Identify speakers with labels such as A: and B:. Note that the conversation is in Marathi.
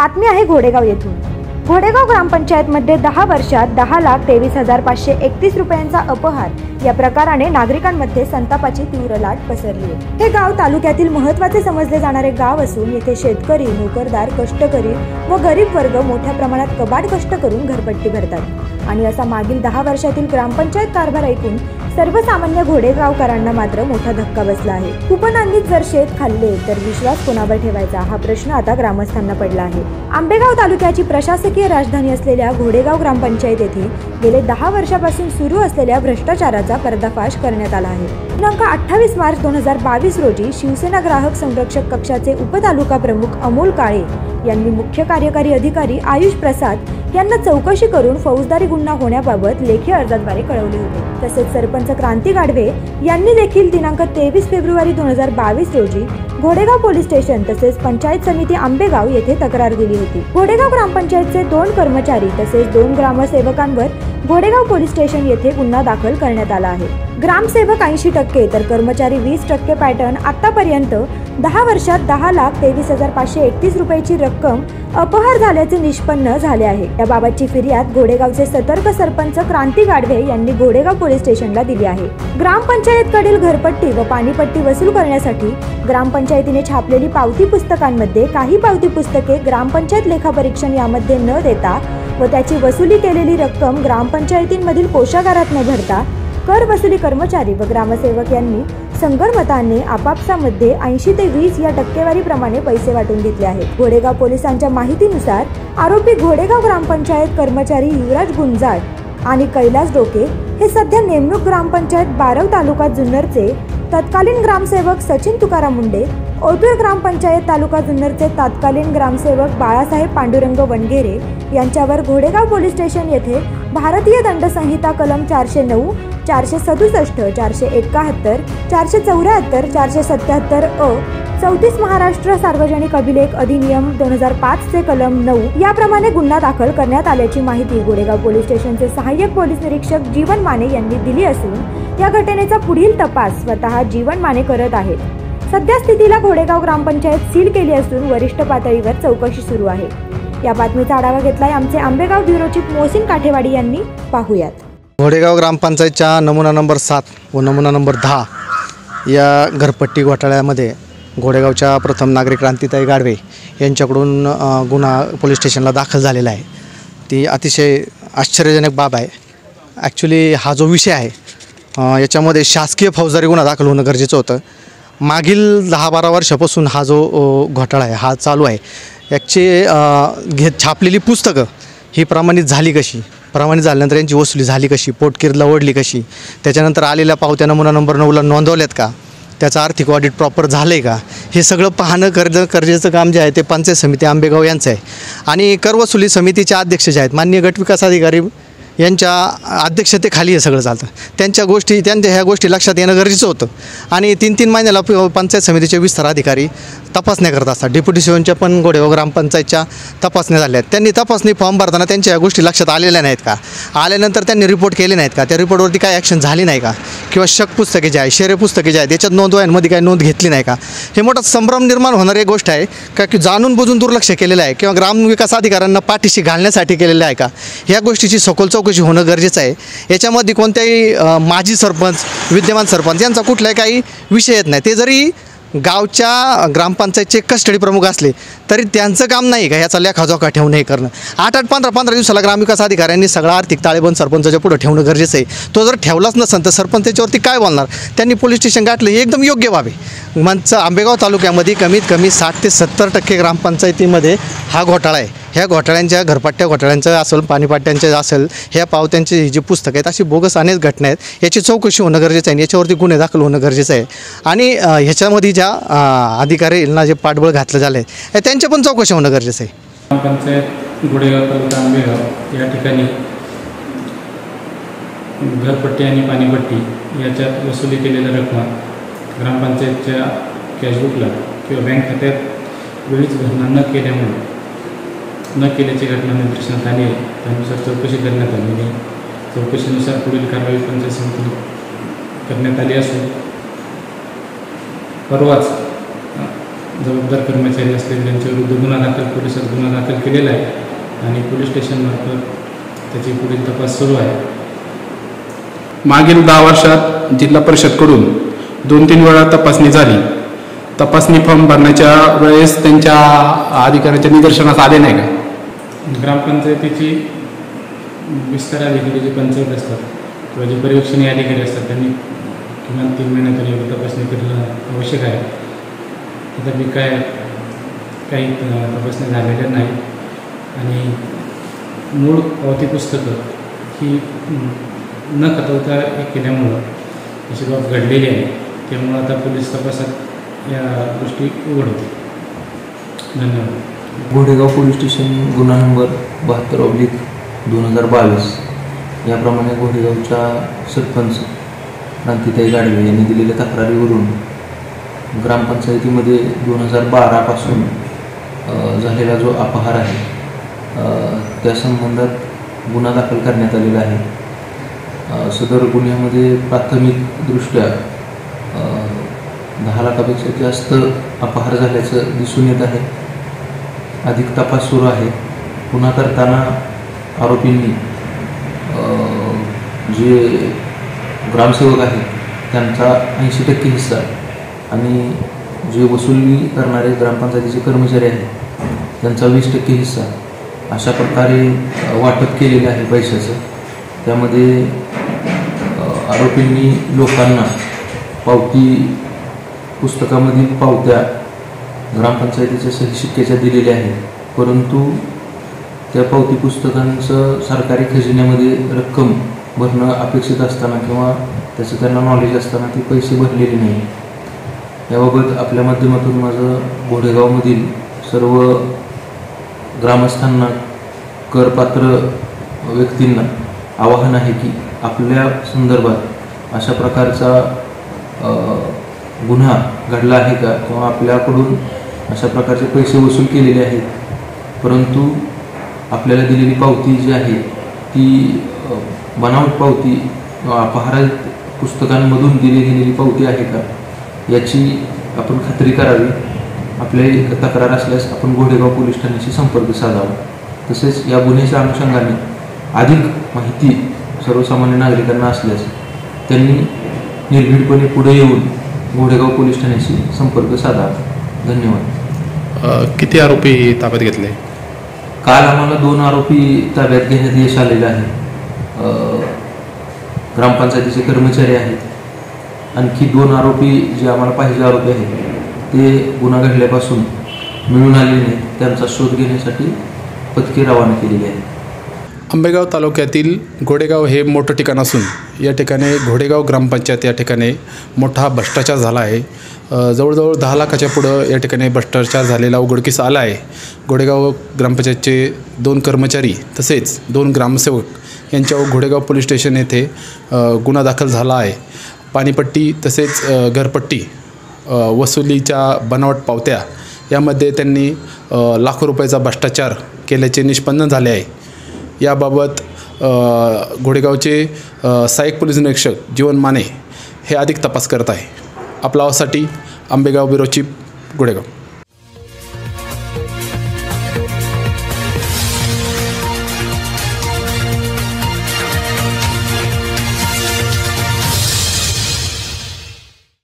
A: बातमी आहे घोडेगाव येथून। घोडेगाव ग्रामपंचायतमध्ये 10 वर्षात 10,23,531 रुपयांचा अपहार या प्रकाराने नागरिकांमध्ये संतापाची तीव्र लाट पसरली आहे। हे गाव तालुक्यातील महत्त्वाचे समजले जाणारे गाव असून येथे शेतकरी, नोकरदार, कष्टकरी व गरीब वर्ग मोठ्या प्रमाणात कबाड कष्ट करून घरपट्टी भरतात आणि असा मागील 10 वर्षातील ग्रामपंचायत कारभार ऐकून सर्वसामान्य घोडेगावकरांना मात्र मोठा धक्का बसला आहे। कुपनांनीच जर शेत खाल्ले तर विश्वास कोणावर ठेवायचा हा प्रश्न आता ग्रामस्थांना पडला आहे। आंबेगाव तालुक्याची प्रशासकीय राजधानी असलेल्या घोडेगाव ग्रामपंचायत येथे गेले 10 वर्षापासून सुरू असलेल्या भ्रष्टाचाराचा पर्दाफाश करण्यात आला आहे। दिनांक 28 मार्च 2022 रोजी शिवसेना ग्राहक संरक्षक कक्षाचे उपतालुका प्रमुख अमोल काळे यांनी मुख्य कार्यकारी अधिकारी आयुष प्रसाद यांना चौकशी करून फौजदारी गुन्हा होण्याबाबत लेखी अर्जाद्वारे कळवले होते। तसेच सरपंच क्रांती गाढवे यांनी देखील दिनांक 23 फेब्रुवारी 2022 रोजी घोडेगाव पोलीस स्टेशन तसेच पंचायत समिती आंबेगाव येथे तक्रार दिली होती। घोडेगाव ग्रामपंचायतचे 2 कर्मचारी तसेच 2 ग्रामसेवकांवर घोडेगाव पोलीस स्टेशन येथे गुन्हा दाखल करण्यात आला आहे। ग्रामसेवक 80% तर कर्मचारी 20% पॅटर्न आतापर्यंत 10 वर्षात 10,23,531 रुपयाची रक्कम अपहार झाल्याचे निष्पन्न झाले आहे। याबाबतची फिर्याद घोडेगावचे सतर्क सरपंच क्रांती गाढवे यांनी घोडेगाव पोलीस स्टेशनला दिली आहे। ग्रामपंचायतकडील घरपट्टी व पाणीपट्टी वसूल करण्यासाठी ग्रामपंचायतीने छापलेली पावती पुस्तकांमध्ये काही पावती पुस्तके ग्रामपंचायत लेखापरीक्षण यामध्ये न देता व त्याची वसुली केलेली रक्कम ग्रामपंचायतींमधील कोषागारात न भरता कर वसुली कर्मचारी व ग्रामसेवक यांनी संगनमताने आपापसामध्ये 80 ते 20 या टक्केवारीप्रमाणे पैसे वाटून घेतले आहेत। घोडेगाव पोलिसांच्या माहितीनुसार आरोपी घोडेगाव ग्रामपंचायत कर्मचारी युवराज गुंजाळ आणि कैलास डोके हे सध्या नेमणूक ग्रामपंचायत बारव तालुका जुन्नरचे तत्कालीन ग्रामसेवक सचिन तुकाराम मुंडे, ओतूर ग्रामपंचायत तालुका जुन्नरचे तत्कालीन ग्रामसेवक बाळासाहेब पांडुरंग वनगेरे यांच्यावर घोडेगाव पोलीस स्टेशन येथे भारतीय दंड संहिता कलम 409, 467, 471, 474, 477 अ, 34 महाराष्ट्र सार्वजनिक अभिलेख अधिनियम 2005 चे कलम 9 याप्रमाणे गुन्हा दाखल करण्यात आल्याची माहिती घोडेगाव पोलीस स्टेशनचे सहाय्यक पोलीस निरीक्षक जीवन माने यांनी दिली असून या घटनेचा पुढील तपास स्वतः जीवन माने करत आहेत। सध्या स्थितीला घोडेगाव ग्रामपंचायत सील केली असून वरिष्ठ पातळीवर चौकशी सुरू आहे। या बातमीचा आढावा घेतलाय आमचे आंबेगाव ब्युरो चीफ मोहसिन काठेवाडी यांनी। पाहूयात।
B: घोडेगाव ग्रामपंचायतच्या नमुना नंबर 7 व नमुना नंबर 10 या घरपट्टी घोटाळ्यामध्ये घोडेगावच्या प्रथम नागरिक क्रांतीताई गाढवे यांच्याकडून गुन्हा पोलीस स्टेशनला दाखल झालेला आहे। ती अतिशय आश्चर्यजनक बाब आहे। ॲक्च्युली हा जो विषय आहे याच्यामध्ये शासकीय फौजदारी गुन्हा दाखल होणं गरजेचं होतं। मागील 10-12 वर्षापासून हा जो घोटाळा आहे हा चालू आहे। याची छापलेली पुस्तकं ही प्रमाणित झाली कशी, प्रमाणित झाल्यानंतर यांची वसुली झाली कशी, पोटकिरीला ओढली कशी, त्याच्यानंतर आलेल्या पावत्या नमुना नंबर 9ला नोंदवल्यात का, त्याचं आर्थिक ऑडिट प्रॉपर झालं आहे का, हे सगळं पाहणं गरजेचं काम जे आहे ते पंचायत समिती आंबेगाव यांचं आहे। आणि कर वसुली समितीचे अध्यक्ष जे आहेत माननीय गटविकास अधिकारी यांच्या अध्यक्षतेखाली हे सगळं चालतं। त्यांच्या ह्या गोष्टी लक्षात येणं गरजेचं होतं। आणि 3-3 महिन्याला पंचायत समितीचे विस्तार अधिकारी तपासण्या करत असतात। डेप्युटी सीओच्या पण घोडेगाव ग्रामपंचायतच्या तपासण्या झाल्या आहेत। त्यांनी तपासणी फॉर्म भरताना त्यांच्या या गोष्टी लक्षात आलेल्या नाहीत का, आल्यानंतर त्यांनी रिपोर्ट केले नाहीत का, त्या रिपोर्टवरती काय ॲक्शन झाली नाही का, किंवा शक पुस्तके जे आहे, शेरे पुस्तके जे आहेत त्याच्यात नोंदवांमध्ये काय नोंद घेतली नाही का, हे मोठा संभ्रम निर्माण होणारी एक गोष्ट आहे का, की जाणून बुजून दुर्लक्ष केलेलं आहे किंवा ग्रामविकास अधिकाऱ्यांना पाठीशी घालण्यासाठी केलेलं आहे का, ह्या गोष्टीची सखोल चौकशी होणं गरजेचं आहे। याच्यामध्ये कोणत्याही माजी सरपंच, विद्यमान सरपंच यांचा कुठलाही काही विषय येत नाही। ते जरी गावच्या ग्रामपंचायतचे कस्टडी प्रमुख असले तरी त्यांचं काम नाही का याचा लेखाजोखा ठेवणं, हे करणं। 8-8, 15-15 दिवसाला ग्रामविकास अधिकाऱ्यांनी सगळा आर्थिक ताळेबंद सरपंचाच्या पुढे ठेवणं गरजेचं आहे। तो जर ठेवलाच नसेल तर सरपंच त्याच्यावरती काय बोलणार। त्यांनी पोलीस स्टेशन गाठलं हे एकदम योग्य बाब आहे। म्हणजे आंबेगाव तालुक्यामध्ये कमीत कमी 60 ते 70% ग्रामपंचायतीमध्ये हा घोटाळा आहे। ह्या घोटाळ्यांच्या घरपट्ट्या घोटाळ्यांचं असेल, पाणीपट्ट्यांचे असेल, ह्या पावत्यांची जी पुस्तकं आहेत अशी बोगस अनेक घटना आहेत। याची चौकशी होणं गरजेचं आहे, याच्यावरती गुन्हे दाखल होणं गरजेचं आहे। आणि ह्याच्यामध्ये ज्या अधिकाऱ्यांना जे पाठबळ घातलं झालं आहे त्यांच्या पण चौकशी होणं गरजेचं आहे।
C: ग्रामपंचायत घोडेगाव तालुका आंबेगाव या ठिकाणी घरपट्टी आणि पाणीपट्टी याच्यात वसुली केलेल्या रक्कम ग्रामपंचायतच्या कॅशबुकला किंवा बँक खात्यात वेळीच भरणा न केल्याची घटना निदर्शनास आली आहे। त्यानुसार चौकशी करण्यात आलेली। चौकशीनुसार पुढील कारवाई पंचायत समिती करण्यात आली असून परवाच जबाबदार कर्मचारी असतील त्यांच्याविरुद्ध गुन्हा दाखल पोलिसात गुन्हा दाखल केलेला आहे आणि पोलीस स्टेशनमार्फत त्याची पुढील तपास सुरू आहे.
D: मागील 10 वर्षात जिल्हा परिषदकडून 2-3 वेळा तपासणी झाली. तपासणी फॉर्म भरण्याच्या वेळेस त्यांच्या अधिकाऱ्याच्या निदर्शनास आले नाही का?
C: ग्रामपंचायतीची विस्तार अधिकारी जे पंचायत असतात किंवा जे पर्यवेक्षणी अधिकारी असतात त्यांनी किमान 3 महिन्यातून एवढी तपासणी करणं आवश्यक आहे. तथापि काही तपासण्या झालेल्या नाही आणि मूळ पावती पुस्तकं ही न खतवता केल्यामुळं अशी बाब घडलेली आहे. त्यामुळं आता पोलीस तपासात या गोष्टी उघड होतील. धन्यवाद.
E: घोडेगाव पोलीस स्टेशन गुन्हा नंबर 72/2022 याप्रमाणे घोडेगावच्या सरपंच क्रांतिताई गाडवे यांनी दिलेल्या तक्रारीवरून ग्रामपंचायतीमध्ये 2012 पासून झालेला जो अपहार आहे त्या संबंधात गुन्हा दाखल करण्यात आलेला आहे. सदर गुन्ह्यामध्ये प्राथमिकदृष्ट्या 10 लाखापेक्षा जास्त अपहार झाल्याचं दिसून येत आहे. अधिक तपास सुरू आहे. गुन्हा करताना आरोपींनी जे ग्रामसेवक आहेत त्यांचा 80% हिस्सा आणि जे वसुली करणारे ग्रामपंचायतीचे कर्मचारी आहेत त्यांचा 20% हिस्सा अशा प्रकारे वाटप केलेलं आहे पैशाचं. त्यामध्ये आरोपींनी लोकांना पावती पुस्तकामधील पावत्या ग्रामपंचायतीच्या सही शिक्क्याच्या दिलेल्या आहेत, परंतु त्या पावती पुस्तकांचं सरकारी खजिन्यामध्ये रक्कम भरणं अपेक्षित असताना किंवा त्याचं त्यांना नॉलेज असताना ते पैसे भरलेले नाही. याबाबत आपल्या माध्यमातून माझं घोडेगावमधील सर्व ग्रामस्थांना करपात्र व्यक्तींना आवाहन आहे की आपल्या संदर्भात अशा प्रकारचा गुन्हा घडला आहे का किंवा आपल्याकडून अशा प्रकारचे पैसे वसूल केलेले आहेत, परंतु आपल्याला दिलेली पावती जी आहे ती बनावट पावती अपहार पुस्तकांमधून दिली गेलेली पावती आहे का याची आपण खात्री करावी. आपली तक्रार असल्यास आपण घोडेगाव पोलीस ठाण्याशी संपर्क साधावा. तसेच या गुन्ह्याच्या अनुषंगाने अधिक माहिती सर्वसामान्य नागरिकांना असल्यास त्यांनी निर्भीडपणे पुढे येऊन घोडेगाव पोलीस ठाण्याशी संपर्क साधावा. धन्यवाद.
D: किती आरोपी ताब्यात घेतले?
E: काल आम्हाला 2 आरोपी ताब्यात घेण्यात यश आलेलं आहे. ग्रामपंचायतीचे कर्मचारी आहेत. आणखी 2 आरोपी जे आम्हाला पाहिजे आरोपी आहेत ते गुन्हा घडल्यापासून मिळून आलेले नाहीत. त्यांचा शोध घेण्यासाठी पथके रवाना केलेली आहेत.
D: आंबेगाव तालुक्यातील घोडेगाव हे मोठं ठिकाण असून या ठिकाणी घोडेगाव ग्रामपंचायत या ठिकाणी मोठा भ्रष्टाचार झाला आहे. जवळजवळ 10 लाखाच्या पुढं या ठिकाणी भ्रष्टाचार झालेला उघडकीस आला आहे. घोडेगाव ग्रामपंचायतचे 2 कर्मचारी तसेच 2 ग्रामसेवक यांच्यावर घोडेगाव पोलीस स्टेशन येथे गुन्हा दाखल झाला आहे. पाणीपट्टी तसेच घरपट्टी वसुलीच्या बनावट पावत्या यामध्ये त्यांनी लाखो रुपयाचा भ्रष्टाचार केल्याचे निष्पन्न झाले आहे. याबाबत घोडेगावचे सहाय्यक पोलीस निरीक्षक जीवन माने हे अधिक तपास करत आहे. आपला आवाजसाठी आंबेगाव ब्युरो चीफ घोडेगाव.